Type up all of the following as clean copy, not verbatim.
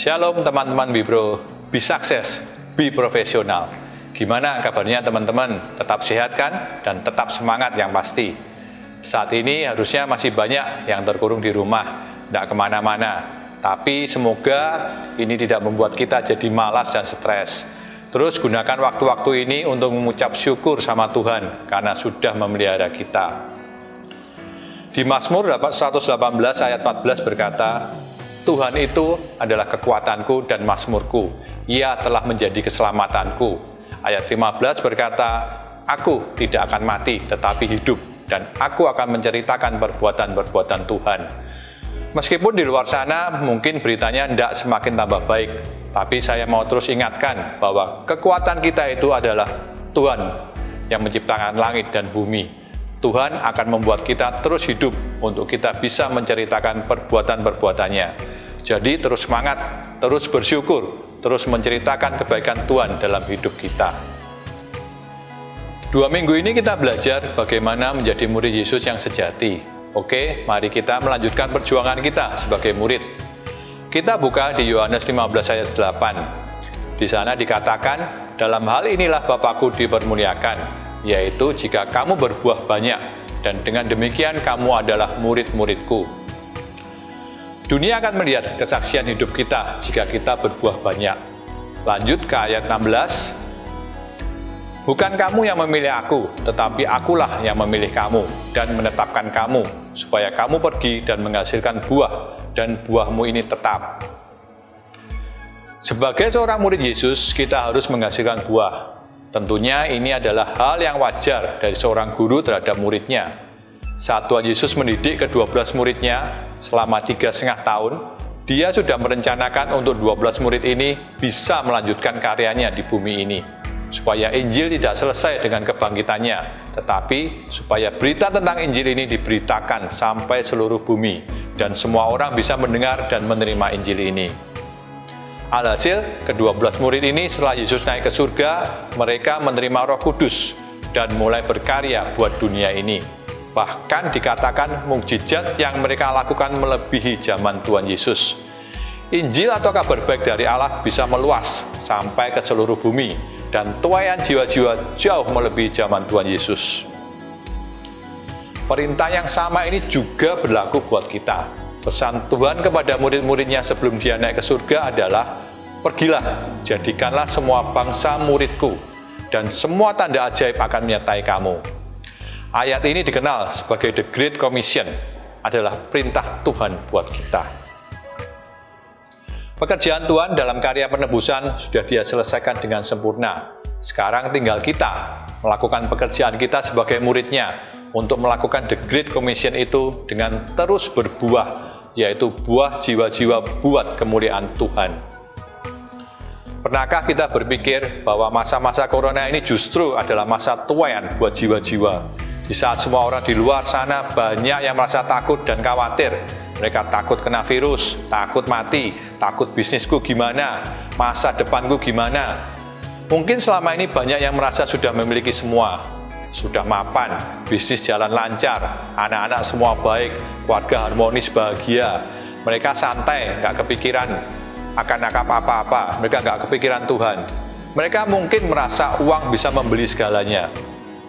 Shalom teman-teman Bipro, be sukses, be profesional. Gimana kabarnya teman-teman? Tetap sehat kan? Dan tetap semangat yang pasti. Saat ini harusnya masih banyak yang terkurung di rumah, tidak kemana-mana. Tapi semoga ini tidak membuat kita jadi malas dan stres. Terus gunakan waktu-waktu ini untuk mengucap syukur sama Tuhan karena sudah memelihara kita. Di Mazmur 118 ayat 14 berkata, Tuhan itu adalah kekuatanku dan mazmurku. Ia telah menjadi keselamatanku. Ayat 15 berkata, aku tidak akan mati tetapi hidup dan aku akan menceritakan perbuatan-perbuatan Tuhan. Meskipun di luar sana mungkin beritanya tidak semakin tambah baik, tapi saya mau terus ingatkan bahwa kekuatan kita itu adalah Tuhan yang menciptakan langit dan bumi. Tuhan akan membuat kita terus hidup untuk kita bisa menceritakan perbuatan-perbuatannya. Jadi terus semangat, terus bersyukur, terus menceritakan kebaikan Tuhan dalam hidup kita. 2 minggu ini kita belajar bagaimana menjadi murid Yesus yang sejati. Oke, mari kita melanjutkan perjuangan kita sebagai murid. Kita buka di Yohanes 15 ayat 8. Di sana dikatakan, dalam hal inilah Bapakku dipermuliakan, yaitu jika kamu berbuah banyak, dan dengan demikian kamu adalah murid-muridku. Dunia akan melihat kesaksian hidup kita jika kita berbuah banyak. Lanjut ke ayat 16. Bukan kamu yang memilih aku, tetapi akulah yang memilih kamu dan menetapkan kamu, supaya kamu pergi dan menghasilkan buah, dan buahmu ini tetap. Sebagai seorang murid Yesus, kita harus menghasilkan buah. Tentunya ini adalah hal yang wajar dari seorang guru terhadap muridnya. Saat Tuhan Yesus mendidik ke-12 muridnya selama 3,5 tahun, dia sudah merencanakan untuk 12 murid ini bisa melanjutkan karyanya di bumi ini. Supaya Injil tidak selesai dengan kebangkitannya, tetapi supaya berita tentang Injil ini diberitakan sampai seluruh bumi, dan semua orang bisa mendengar dan menerima Injil ini. Alhasil, ke-12 murid ini setelah Yesus naik ke surga, mereka menerima Roh Kudus dan mulai berkarya buat dunia ini. Bahkan dikatakan mukjizat yang mereka lakukan melebihi zaman Tuhan Yesus. Injil atau kabar baik dari Allah bisa meluas sampai ke seluruh bumi, dan tuaian jiwa-jiwa jauh melebihi zaman Tuhan Yesus. Perintah yang sama ini juga berlaku buat kita. Pesan Tuhan kepada murid-muridnya sebelum dia naik ke surga adalah, pergilah, jadikanlah semua bangsa muridku, dan semua tanda ajaib akan menyertai kamu. Ayat ini dikenal sebagai The Great Commission, adalah perintah Tuhan buat kita. Pekerjaan Tuhan dalam karya penebusan sudah dia selesaikan dengan sempurna. Sekarang tinggal kita melakukan pekerjaan kita sebagai muridnya untuk melakukan The Great Commission itu dengan terus berbuah, yaitu buah jiwa-jiwa buat kemuliaan Tuhan. Pernahkah kita berpikir bahwa masa-masa corona ini justru adalah masa tuaian buat jiwa-jiwa? Di saat semua orang di luar sana banyak yang merasa takut dan khawatir. Mereka takut kena virus, takut mati, takut bisnisku gimana, masa depanku gimana. Mungkin selama ini banyak yang merasa sudah memiliki semua. Sudah mapan, bisnis jalan lancar, anak-anak semua baik, keluarga harmonis bahagia. Mereka santai, nggak kepikiran akan apa-apa, mereka nggak kepikiran Tuhan. Mereka mungkin merasa uang bisa membeli segalanya.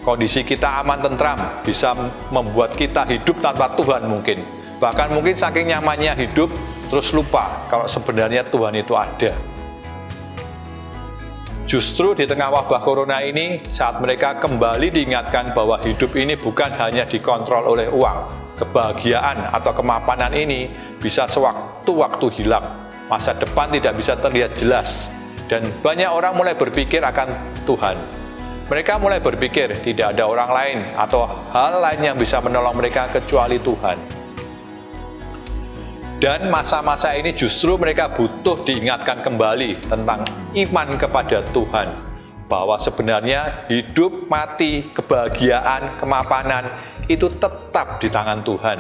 Kondisi kita aman tentram, bisa membuat kita hidup tanpa Tuhan mungkin. Bahkan mungkin saking nyamannya hidup, terus lupa kalau sebenarnya Tuhan itu ada. Justru di tengah wabah corona ini, saat mereka kembali diingatkan bahwa hidup ini bukan hanya dikontrol oleh uang, kebahagiaan atau kemapanan ini bisa sewaktu-waktu hilang. Masa depan tidak bisa terlihat jelas, dan banyak orang mulai berpikir akan Tuhan. Mereka mulai berpikir tidak ada orang lain atau hal lain yang bisa menolong mereka kecuali Tuhan. Dan masa-masa ini justru mereka butuh diingatkan kembali tentang iman kepada Tuhan. Bahwa sebenarnya hidup, mati, kebahagiaan, kemapanan itu tetap di tangan Tuhan.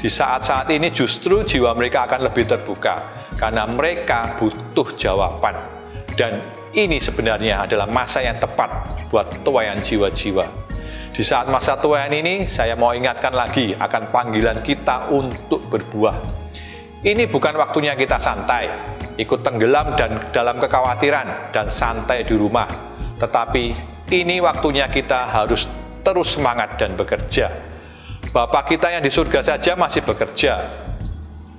Di saat-saat ini justru jiwa mereka akan lebih terbuka karena mereka butuh jawaban. Dan ini sebenarnya adalah masa yang tepat buat tuaian jiwa-jiwa. Di saat masa tuaian ini, saya mau ingatkan lagi akan panggilan kita untuk berbuah. Ini bukan waktunya kita santai. ikut tenggelam dan dalam kekhawatiran dan santai di rumah. Tetapi ini waktunya kita harus terus semangat dan bekerja. Bapa kita yang di surga saja masih bekerja,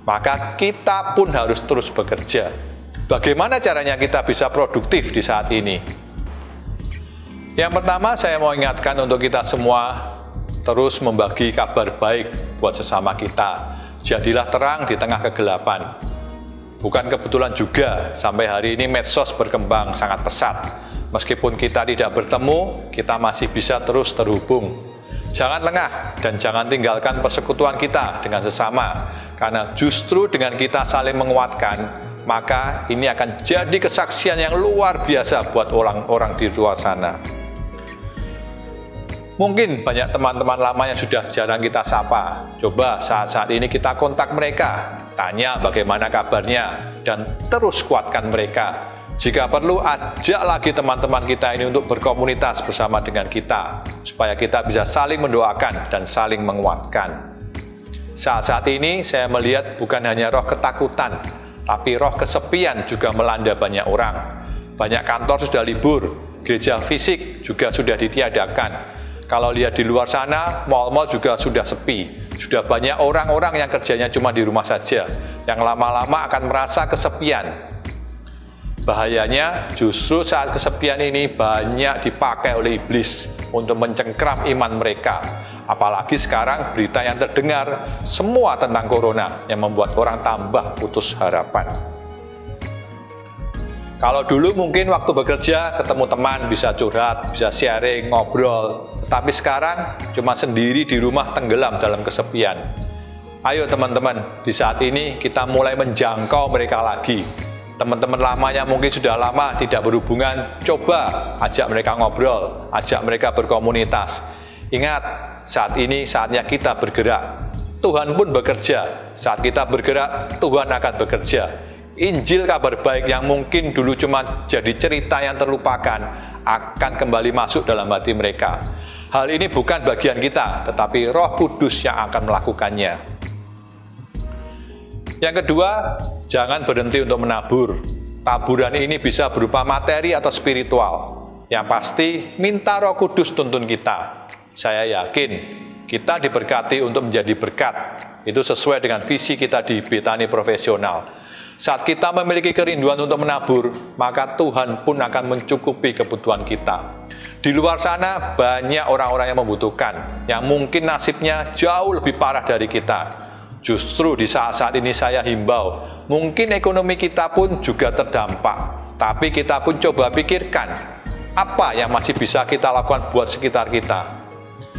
maka kita pun harus terus bekerja. Bagaimana caranya kita bisa produktif di saat ini? Yang pertama, saya mau ingatkan untuk kita semua terus membagi kabar baik buat sesama kita. Jadilah terang di tengah kegelapan. Bukan kebetulan juga sampai hari ini medsos berkembang sangat pesat. Meskipun kita tidak bertemu, kita masih bisa terus terhubung. Jangan lengah dan jangan tinggalkan persekutuan kita dengan sesama, karena justru dengan kita saling menguatkan, maka ini akan jadi kesaksian yang luar biasa buat orang-orang di luar sana. Mungkin banyak teman-teman lama yang sudah jarang kita sapa. Coba saat-saat ini kita kontak mereka, tanya bagaimana kabarnya, dan terus kuatkan mereka. Jika perlu, ajak lagi teman-teman kita ini untuk berkomunitas bersama dengan kita, supaya kita bisa saling mendoakan dan saling menguatkan. Saat-saat ini saya melihat bukan hanya roh ketakutan, tapi roh kesepian juga melanda banyak orang. Banyak kantor sudah libur, gereja fisik juga sudah ditiadakan. Kalau lihat di luar sana, mal-mal juga sudah sepi. Sudah banyak orang-orang yang kerjanya cuma di rumah saja, yang lama-lama akan merasa kesepian. Bahayanya justru saat kesepian ini banyak dipakai oleh iblis untuk mencengkram iman mereka. Apalagi sekarang berita yang terdengar semua tentang corona yang membuat orang tambah putus harapan. Kalau dulu mungkin waktu bekerja ketemu teman bisa curhat, bisa sharing, ngobrol. Tetapi sekarang cuma sendiri di rumah tenggelam dalam kesepian. Ayo teman-teman, di saat ini kita mulai menjangkau mereka lagi. Teman-teman lama yang mungkin sudah lama tidak berhubungan, coba ajak mereka ngobrol, ajak mereka berkomunitas. Ingat, saat ini saatnya kita bergerak. Tuhan pun bekerja. Saat kita bergerak, Tuhan akan bekerja. Injil kabar baik yang mungkin dulu cuma jadi cerita yang terlupakan akan kembali masuk dalam hati mereka. Hal ini bukan bagian kita, tetapi Roh Kudus yang akan melakukannya. Yang kedua, jangan berhenti untuk menabur. Taburan ini bisa berupa materi atau spiritual. Yang pasti, minta Roh Kudus tuntun kita. Saya yakin kita diberkati untuk menjadi berkat. Itu sesuai dengan visi kita di Betani Profesional. Saat kita memiliki kerinduan untuk menabur, maka Tuhan pun akan mencukupi kebutuhan kita. Di luar sana banyak orang-orang yang membutuhkan, yang mungkin nasibnya jauh lebih parah dari kita. Justru di saat-saat ini saya himbau, mungkin ekonomi kita pun juga terdampak. Tapi kita pun coba pikirkan, apa yang masih bisa kita lakukan buat sekitar kita.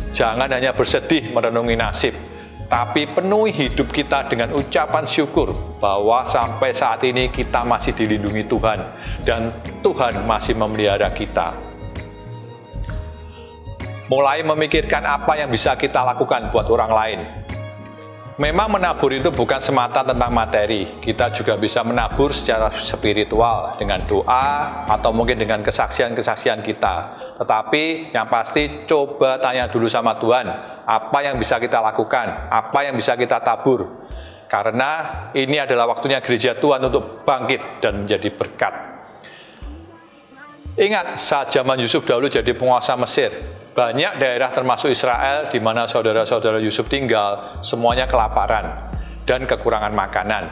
Jangan hanya bersedih merenungi nasib, tapi penuhi hidup kita dengan ucapan syukur bahwa sampai saat ini kita masih dilindungi Tuhan dan Tuhan masih memelihara kita. Mulai memikirkan apa yang bisa kita lakukan buat orang lain. Memang menabur itu bukan semata tentang materi, kita juga bisa menabur secara spiritual dengan doa atau mungkin dengan kesaksian-kesaksian kita. Tetapi yang pasti coba tanya dulu sama Tuhan, apa yang bisa kita lakukan, apa yang bisa kita tabur. Karena ini adalah waktunya gereja Tuhan untuk bangkit dan menjadi berkat. Ingat, saat zaman Yusuf dahulu jadi penguasa Mesir, banyak daerah termasuk Israel di mana saudara-saudara Yusuf tinggal, semuanya kelaparan dan kekurangan makanan.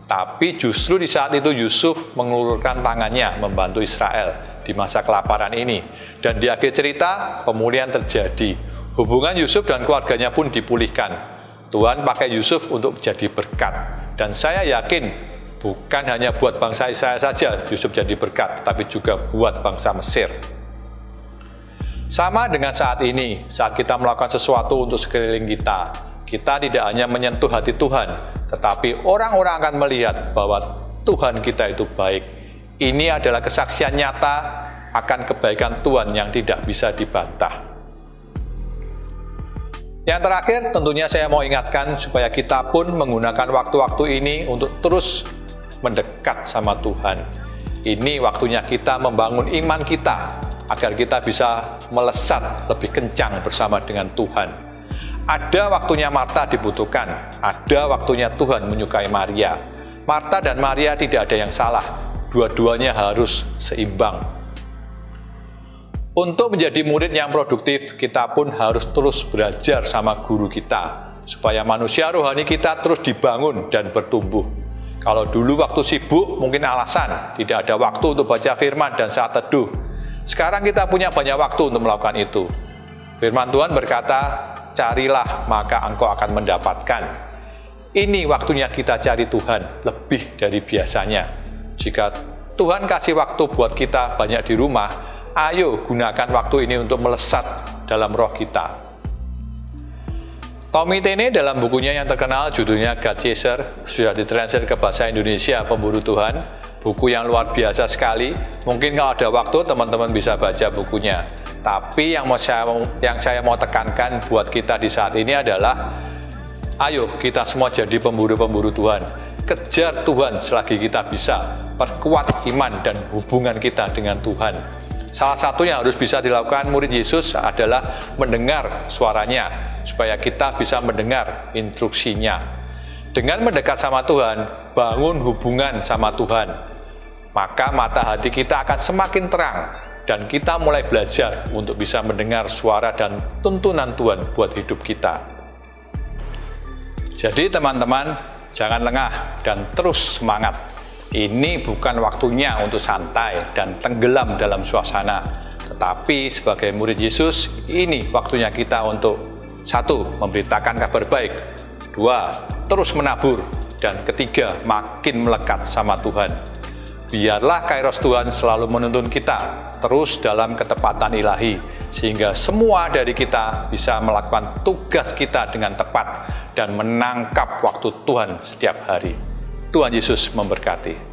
Tapi justru di saat itu Yusuf mengulurkan tangannya membantu Israel di masa kelaparan ini. Dan di akhir cerita, pemulihan terjadi. Hubungan Yusuf dan keluarganya pun dipulihkan. Tuhan pakai Yusuf untuk jadi berkat. Dan saya yakin bukan hanya buat bangsa Israel saja Yusuf jadi berkat, tapi juga buat bangsa Mesir. Sama dengan saat ini, saat kita melakukan sesuatu untuk sekeliling kita, kita tidak hanya menyentuh hati Tuhan, tetapi orang-orang akan melihat bahwa Tuhan kita itu baik. Ini adalah kesaksian nyata akan kebaikan Tuhan yang tidak bisa dibantah. Yang terakhir, tentunya saya mau ingatkan supaya kita pun menggunakan waktu-waktu ini untuk terus mendekat sama Tuhan. Ini waktunya kita membangun iman kita, agar kita bisa melesat lebih kencang bersama dengan Tuhan. Ada waktunya Marta dibutuhkan, ada waktunya Tuhan menyukai Maria. Marta dan Maria tidak ada yang salah, dua-duanya harus seimbang. Untuk menjadi murid yang produktif, kita pun harus terus belajar sama guru kita, supaya manusia rohani kita terus dibangun dan bertumbuh. Kalau dulu waktu sibuk, mungkin alasan, tidak ada waktu untuk baca firman dan saat teduh. Sekarang kita punya banyak waktu untuk melakukan itu. Firman Tuhan berkata, carilah maka engkau akan mendapatkan. Ini waktunya kita cari Tuhan lebih dari biasanya. Jika Tuhan kasih waktu buat kita banyak di rumah, ayo gunakan waktu ini untuk melesat dalam roh kita. Tommy Tene dalam bukunya yang terkenal judulnya God Chaser sudah ditranslate ke bahasa Indonesia, Pemburu Tuhan. Buku yang luar biasa sekali. Mungkin kalau ada waktu teman-teman bisa baca bukunya. Tapi yang saya mau tekankan buat kita di saat ini adalah ayo kita semua jadi pemburu-pemburu Tuhan. Kejar Tuhan selagi kita bisa. Perkuat iman dan hubungan kita dengan Tuhan. Salah satu yang harus bisa dilakukan murid Yesus adalah mendengar suaranya, supaya kita bisa mendengar instruksinya. Dengan mendekat sama Tuhan, bangun hubungan sama Tuhan, maka mata hati kita akan semakin terang, dan kita mulai belajar untuk bisa mendengar suara dan tuntunan Tuhan buat hidup kita. Jadi teman-teman, jangan lengah dan terus semangat. Ini bukan waktunya untuk santai dan tenggelam dalam suasana. Tetapi sebagai murid Yesus, ini waktunya kita untuk 1. Memberitakan kabar baik, 2. Terus menabur, dan 3. Makin melekat sama Tuhan. Biarlah kairos Tuhan selalu menuntun kita terus dalam ketepatan ilahi, sehingga semua dari kita bisa melakukan tugas kita dengan tepat dan menangkap waktu Tuhan setiap hari. Tuhan Yesus memberkati.